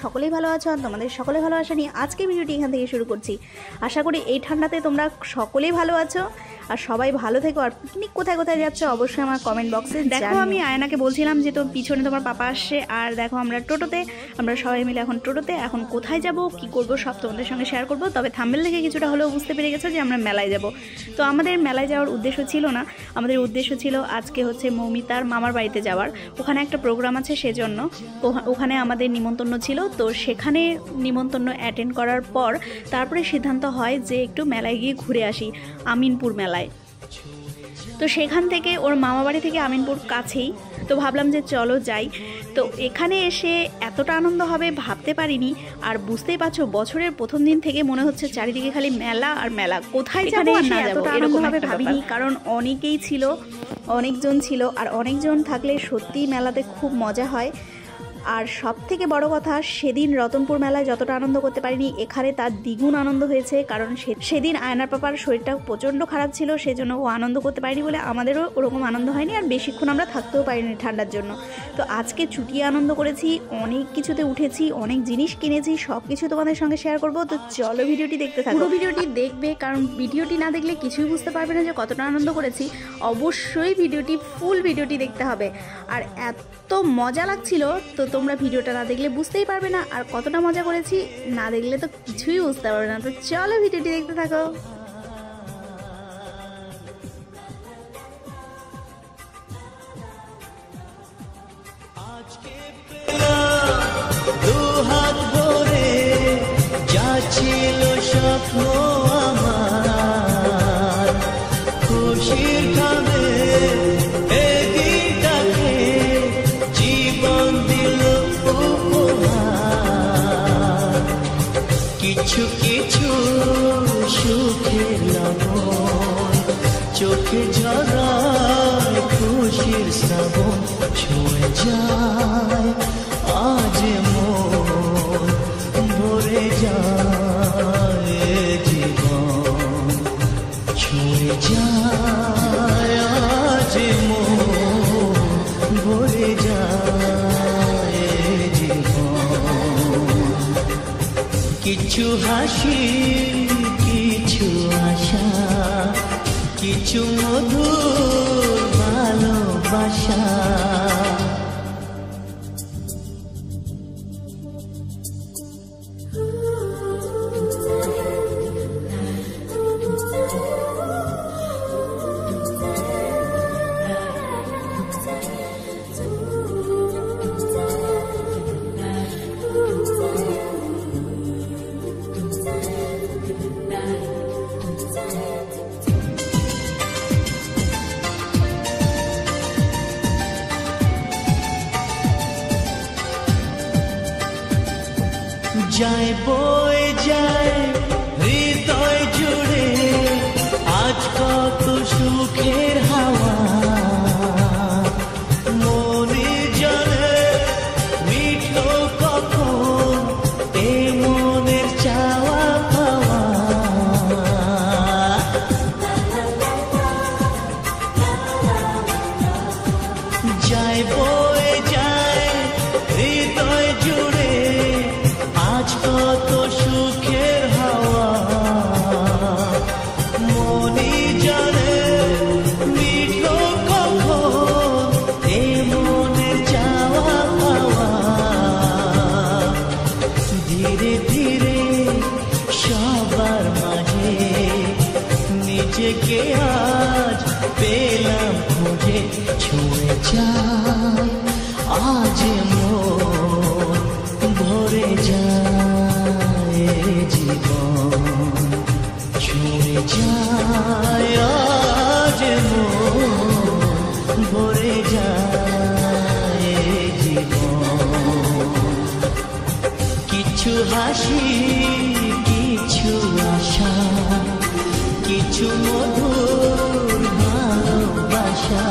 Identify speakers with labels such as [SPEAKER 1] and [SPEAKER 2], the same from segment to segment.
[SPEAKER 1] সকলেই ভালো আছো আর তোমাদের সকলে ভালোবাসা নিয়ে আজকে ভিডিওটি এখান থেকে শুরু করছি। আশা করি এই ঠান্ডাতে তোমরা সকলেই ভালো আছো আর সবাই ভালো থেকো। আর পিকনিক কোথায় কোথায় যাচ্ছ অবশ্যই আমার কমেন্ট বক্সে দেখো। আমি আয়নাকে বলছিলাম যে তো পিছনে তোমার পাপা আসছে, আর দেখো আমরা টোটোতে, আমরা সবাই মিলে এখন টোটোতে। এখন কোথায় যাব কি করব সব তোমাদের সঙ্গে শেয়ার করব। তবে থাম্বনেল থেকে কিছুটা হলেও বুঝতে পেরে গেছো যে আমরা মেলায় যাব। তো আমাদের মেলায় যাওয়ার উদ্দেশ্য ছিল না, আমাদের উদ্দেশ্য ছিল আজকে হচ্ছে মৌমিতার মামার বাড়িতে যাওয়ার। ওখানে একটা প্রোগ্রাম আছে, সেজন্য ওখানে আমাদের নিমন্ত্রণ ছিল। তো সেখানে নিমন্ত্রণ অ্যাটেন্ড করার পর তারপরে সিদ্ধান্ত হয় যে একটু মেলায় গিয়ে ঘুরে আসি, আমিনপুর মেলায়। তো সেখান থেকে ওর মামা বাড়ি থেকে আমিনপুর কাছেই, তো ভাবলাম যে চলো যাই। তো এখানে এসে এতটা আনন্দ হবে ভাবতে পারিনি। আর বুঝতেই পারছো বছরের প্রথম দিন থেকে মনে হচ্ছে চারিদিকে খালি মেলা আর মেলা, কোথায় যাবো না এতটা আনন্দ হবে ভাবিনি। কারণ অনেকেই ছিল, অনেকজন ছিল, আর অনেকজন থাকলে সত্যিই মেলাতে খুব মজা হয়। আর সব থেকে বড় কথা, সেদিন রতনপুর মেলায় যতটা আনন্দ করতে পারিনি এখানে তার দ্বিগুণ আনন্দ হয়েছে। কারণ সেদিন আয়নার পাপার শরীরটা প্রচণ্ড খারাপ ছিল, সেজন্য ও আনন্দ করতে পারিনি বলে আমাদেরও ওরকম আনন্দ হয়নি, আর বেশিক্ষণ আমরা থাকতেও পারিনি ঠান্ডার জন্য। তো আজকে চুটিয়ে আনন্দ করেছি, অনেক কিছুতে উঠেছি, অনেক জিনিস কিনেছি, সব কিছু তোমাদের সঙ্গে শেয়ার করব। তো চলো ভিডিওটি দেখতে থাকো, পুরো ভিডিওটি দেখবে, কারণ ভিডিওটি না দেখলে কিছুই বুঝতে পারবে না যে কতটা আনন্দ করেছি। অবশ্যই ভিডিওটি ফুল ভিডিওটি দেখতে হবে। আর এত মজা লাগছিল, তো তোমরা ভিডিওটা না দেখলে বুঝতেই পারবে না আর কতটা মজা করেছি, না দেখলে তো কিছুই বুঝতে পারবে না। তো চলো ভিডিওটি দেখতে থাকো।
[SPEAKER 2] দুহাত ভরে যাচ্ছিল স্বপ্ন আমার, খুশির খাবে এদিনটাকে জীবন দিল উপহার। কিছু কিছু সুখের লবণ চোখে ঝরায় খুশির শ্রাবণ, ছুঁয়ে যায় আজ মন, ভরে যায় জীবন, ছুঁয়ে যায় আজ মন, ভরে যায় জীবন। কিছু হাসি, কিছু আশা, কিছু মধুর ভালোবাসা। যায় বয়ে যায় হৃদয় জুড়ে আজ কত সুখের হাওয়া, মনে জানে মিঠো কখন এ মনের চাওয়া পাওয়া। যায় বয়ে যায় হৃদয় জুড়ে আজ কত সুখের হাওয়া, মনি জানে মিঠো কখন এ মনের চাওয়া পাওয়া। ধীরে ধীরে সবার মাঝে নিজেকে আজ পেলাম খুঁজে, ছুঁয়ে যায় আজ মন, ভরে যায় জীবন, ছুঁয়ে যায় আজ মন, ভরে যায় জীবন। কিছু হাসি, কিছু আশা, কিছু মধুর ভালোবাসা।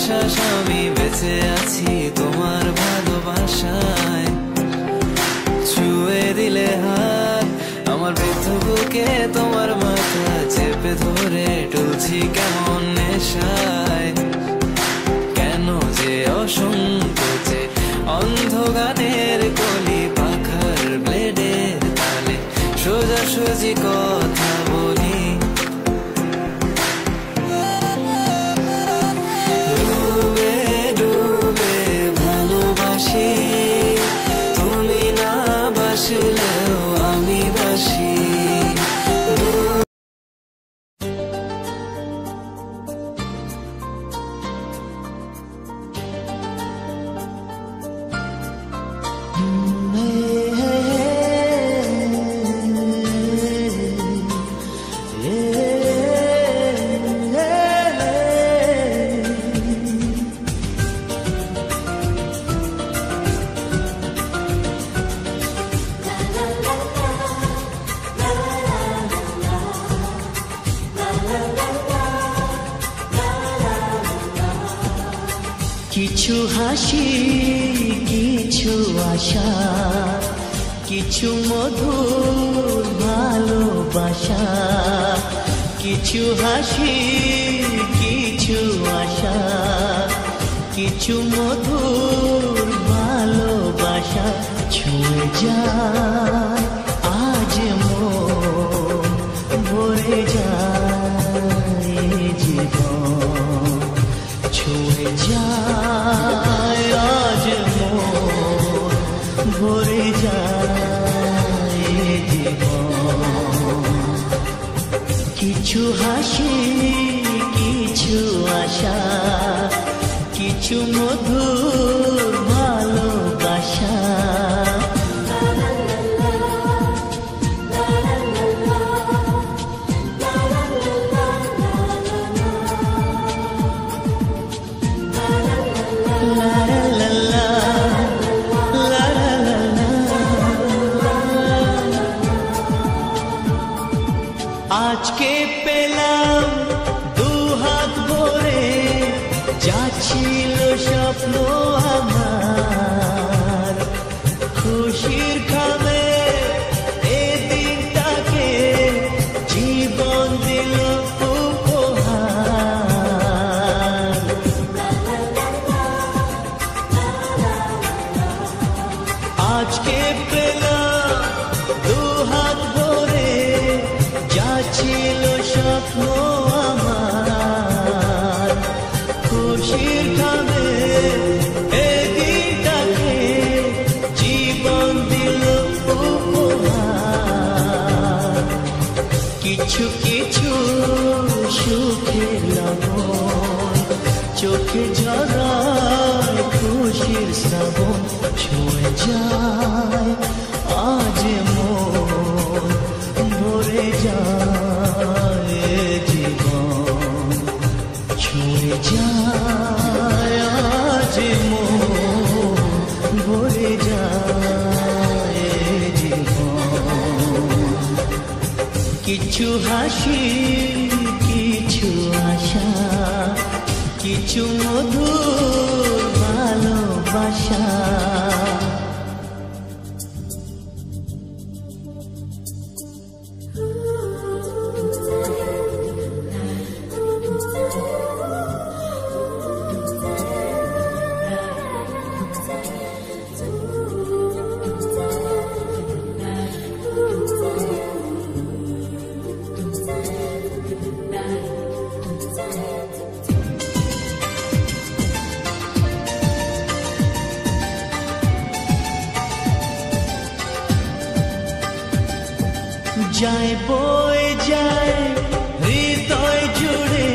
[SPEAKER 3] বিশ্বাস আমি বেঁচে আছি তোমার ভালোবাসায়। ছুঁয়ে দিলে হাত আমার বৃদ্ধ বুকে, তোমার মাথা চেপে ধরে টুলছি কেমন নেশায়। কেন যে অসংকোচে অন্ধ গানের কলি পাখার ব্লেডের তালে সোজাসুজি কথা বলি। ডুবে ডুবে ভালোবাসি, তুমি না বাসলেও আমি বাসি।
[SPEAKER 2] কিছু হাসি, কিছু আশা, কিছু মধুর ভালোবাসা। কিছু হাসি, কিছু আশা, কিছু মধুর ভালোবাসা। ছুঁয়ে যায় আজ মন, ভরে যায় জীবন। ছুঁয়ে যায় আজ মন, ভরে যায় জীবন। কিছু হাসি, কিছু আশা, কিছু মধুর ভালোবাসা। আজকে পেলাম দুহাত ভরে, যাচ্ছিল স্বপ্ন আমার। খুশির খামে এ দিনটাকে জীবন দিল উপহার। আজকে পেলাম দুহাত ভরে, ছিল স্বপ্ন আমার। খুশির খামে এদিনটাকে জীবন দিল উপহার। কিছু কিছু সুখের লবণ, চোখে ঝরায় খুশির শ্রাবণ। ছুঁয়ে যায় আজ মন, ভরে যায় জীবন। ছুঁয়ে যায় আজ মন, ভরে যায় জীবন। কিছু হাসি, কিছু আশা, কিছু মধুর ভালোবাসা। যায় বয়ে যায় হৃদয় জুড়ে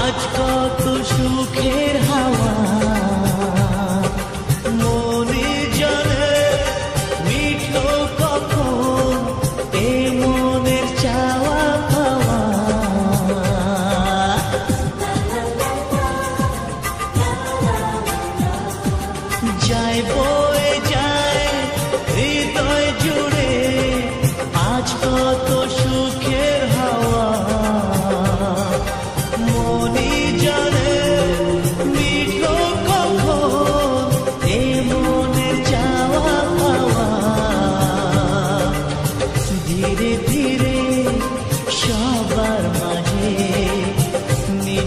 [SPEAKER 2] আজ কত সুখের হাওয়া। মনে জলে মিঠো কখন এ মনের চাওয়া পাওয়া। যায় বয়ে যায় হৃদয় জুড়ে আজ কত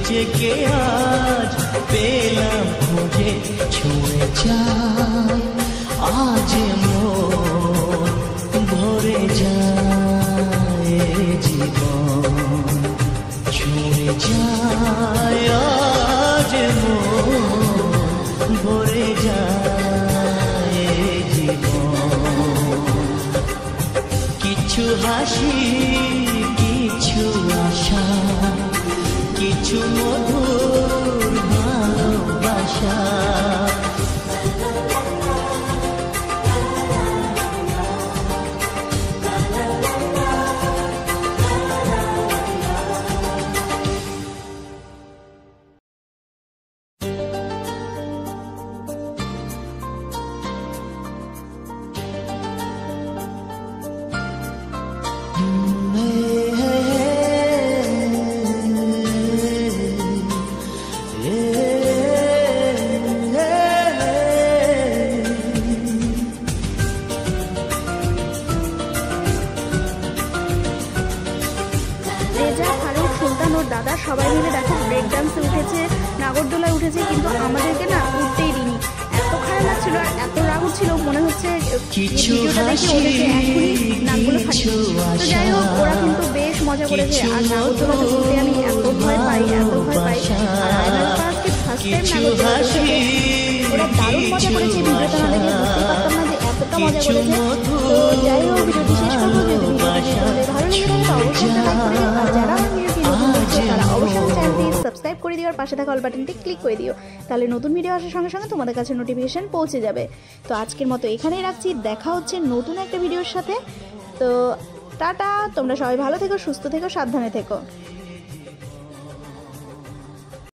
[SPEAKER 2] নিজেকে আজ পেলাম খুঁজে, ছুঁয়ে যায় আজ মন ভরে যায় জীবন, ছুঁয়ে যায় আজ মন ভরে যায় জীবন। কিছু হাসি, কিছু আশা, কিছু মধুর ভালোবাসা,
[SPEAKER 1] দাদা সবাই মিলে দেখো ব্রেক ডান্সে উঠেছে, নাগরদোলায় উঠেছে, কিন্তু আমাদেরকে না উঠতেই দিইনি। এত খারাপ লাগছিল আর এত রাগ হচ্ছিল, মনে হচ্ছে ভিডিওটা দেখে ওদেরকে এখনই নাকগুলো ফাটিয়ে। তো যাই হোক, ওরা কিন্তু বেশ মজা করেছে। আর নাগরদোলাতে উঠতে আমি এত ভয় পাই, এত ভয় পাই। আর আয়নার আজকে ফার্স্ট টাইম নাগরদোলা উঠেছে, ওরা দারুণ মজা করেছে। ভিডিওটা না দেখে বুঝতে পারতাম না যে এতটা মজা করেছে। তো যাই হোক, ভিডিওটি শেষ করবো। যদি ভিডিওটি তোমাদের ভালো লেগে থাকে তো অবশ্যই একটা লাইক করে দিও। আর যারা আমার ভিডিওটি নতুন দেখছো তারা অবশ্যই আমার চ্যানেলটি সাবস্ক্রাইব করে দিও আর পাশে থাকা অল বাটনটি ক্লিক করে দিও, তাহলে নতুন ভিডিও আসার সঙ্গে সঙ্গে তোমাদের কাছে নোটিফিকেশন পৌঁছে যাবে। তো আজকের মতো এখানেই রাখছি, দেখা হচ্ছে নতুন একটা ভিডিওর সাথে। তো টাটা, তোমরা সবাই ভালো থেকো, সুস্থ থেকো, সাবধানে থেকো।